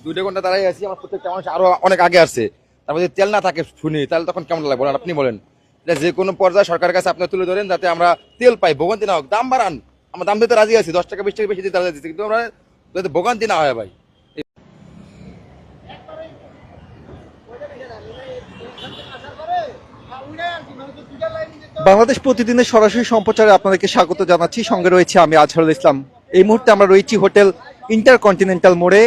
2 ঘন্টা দাঁড়াই আছি, আমার প্রত্যেকটা মানুষ আরো অনেক আগে আসছে, তারপর যদি তেল না থাকে শুনি তাহলে তখন কেমন লাগবে বলেন, আপনি বলেন। এটা যে কোনো পর্যায়ে সরকারের কাছে আপনার তুলে ধরেন যাতে আমরা তেল পাই, ভোগান্তি না হোক। দাম বাড়ান, আমরা দাম দিতে রাজি আছি, 10 টাকা 20 টাকা বেশি দিতে রাজি আছি, কিন্তু আমরা যাতে ভোগান্তি না হয় ভাই। বাংলাদেশ প্রতিদিনের সরাসরি সম্প্রচারে আপনাদেরকে স্বাগত জানাচ্ছি। সঙ্গে রয়েছে আমি আজহারুল ইসলাম। এই মুহূর্তে আমরা রয়েছি হোটেল ইন্টারকন্টিনেন্টাল মোড়ে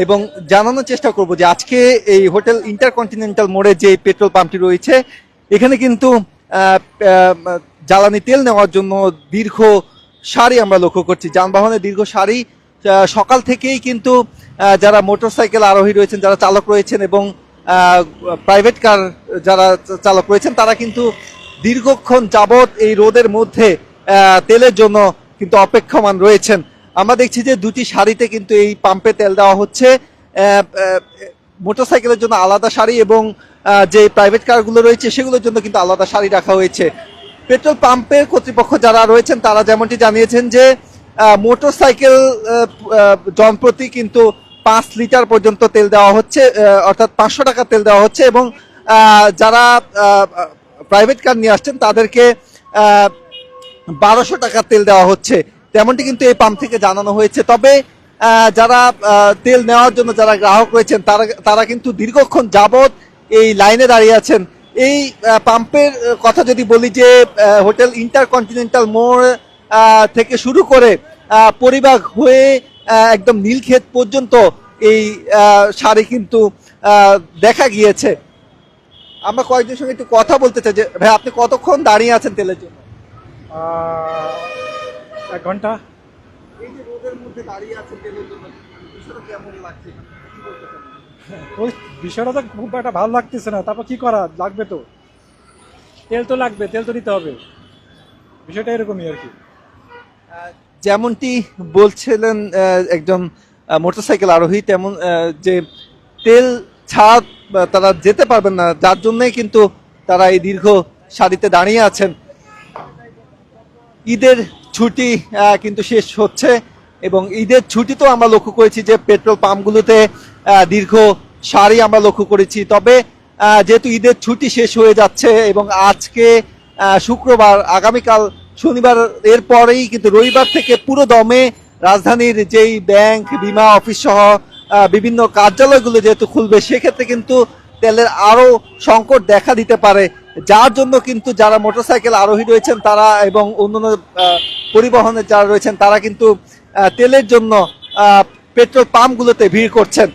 এবং জানানোর চেষ্টা করব যে আজকে এই হোটেল ইন্টারকন্টিনেন্টাল মোড়ে যে পেট্রোল পাম্পটি রয়েছে এখানে কিন্তু জ্বালানি তেল নেওয়ার জন্য দীর্ঘ সারি আমরা লক্ষ্য করছি, যানবাহনের দীর্ঘ সারি। সকাল থেকেই কিন্তু যারা মোটরসাইকেল আরোহী রয়েছেন, যারা চালক রয়েছেন এবং প্রাইভেট কার যারা চালক রয়েছেন তারা কিন্তু দীর্ঘক্ষণ যাবৎ এই রোদের মধ্যে তেলের জন্য কিন্তু অপেক্ষমান রয়েছেন। আমরা দেখছি যে দুটি সারিতে কিন্তু এই পাম্পে তেল দেওয়া হচ্ছে, মোটরসাইকেলের জন্য আলাদা সারি এবং যে প্রাইভেট কারগুলো রয়েছে সেগুলোর জন্য কিন্তু আলাদা সারি রাখা হয়েছে। পেট্রোল পাম্পের কর্তৃপক্ষ যারা রয়েছেন তারা যেমনটি জানিয়েছেন যে মোটরসাইকেল জনপ্রতি কিন্তু 5 লিটার পর্যন্ত তেল দেওয়া হচ্ছে, অর্থাৎ 500 টাকা তেল দেওয়া হচ্ছে এবং যারা প্রাইভেট কার নিয়ে আসছেন তাদেরকে 1200 টাকা তেল দেওয়া হচ্ছে, তেমনটি কিন্তু এই পাম্প থেকে জানানো হয়েছে। তবে যারা তেল নেওয়ার জন্য যারা গ্রাহক রয়েছেন তারা কিন্তু দীর্ঘক্ষণ যাবৎ এই লাইনে দাঁড়িয়ে আছেন। এই পাম্পের কথা যদি বলি যে হোটেল ইন্টারকন্টিনেন্টাল মোড় থেকে শুরু করে পরিবাগ হয়ে একদম নীলক্ষেত পর্যন্ত এই সারি কিন্তু দেখা গিয়েছে। আমরা কয়েকজনের সঙ্গে একটু কথা বলতে চাই যে ভাই আপনি কতক্ষণ দাঁড়িয়ে আছেন তেলের জন্য? 1 ঘন্টা। এই যে রোদের মধ্যে দাঁড়িয়ে আছেন তেলের জন্য বিষয়টা কেমন লাগছে, কি বলতে চান? ওই বিষয়টা তো খুব একটা ভালো লাগতেছে না, তারপর কি করা লাগবে, তো তেল তো লাগবে, তেল তো নিতে হবে, বিষয়টা এরকমই আর কি। যেমনটি বলছিলেন একজন মোটরসাইকেল আরোহী, তেমন যে তেল ছাড়া তারা যেতে পারবেন না, যার জন্যই কিন্তু তারা এই দীর্ঘ সারিতে দাঁড়িয়ে আছেন। ঈদের ছুটি কিন্তু শেষ হচ্ছে এবং ঈদের ছুটিতেও আমরা লক্ষ্য করেছি যে পেট্রোল পাম্পগুলোতে দীর্ঘ সারি আমরা লক্ষ্য করেছি। তবে যেহেতু ঈদের ছুটি শেষ হয়ে যাচ্ছে এবং আজকে শুক্রবার, আগামীকাল শনিবার, এরপরেই কিন্তু রবিবার থেকে পুরো দমে রাজধানীর যেই ব্যাংক, বীমা অফিস সহ বিভিন্ন কার্যালয়গুলো যেহেতু খুলবে, সেক্ষেত্রে কিন্তু তেলের আরো সংকট দেখা দিতে পারে, যার জন্য কিন্তু যারা মোটরসাইকেল আরোহী রয়েছেন তারা এবং অন্যান্য পরিবহনের যারা রয়েছেন তারা কিন্তু তেলের জন্য পেট্রোল পাম্পগুলোতে ভিড় করছেন।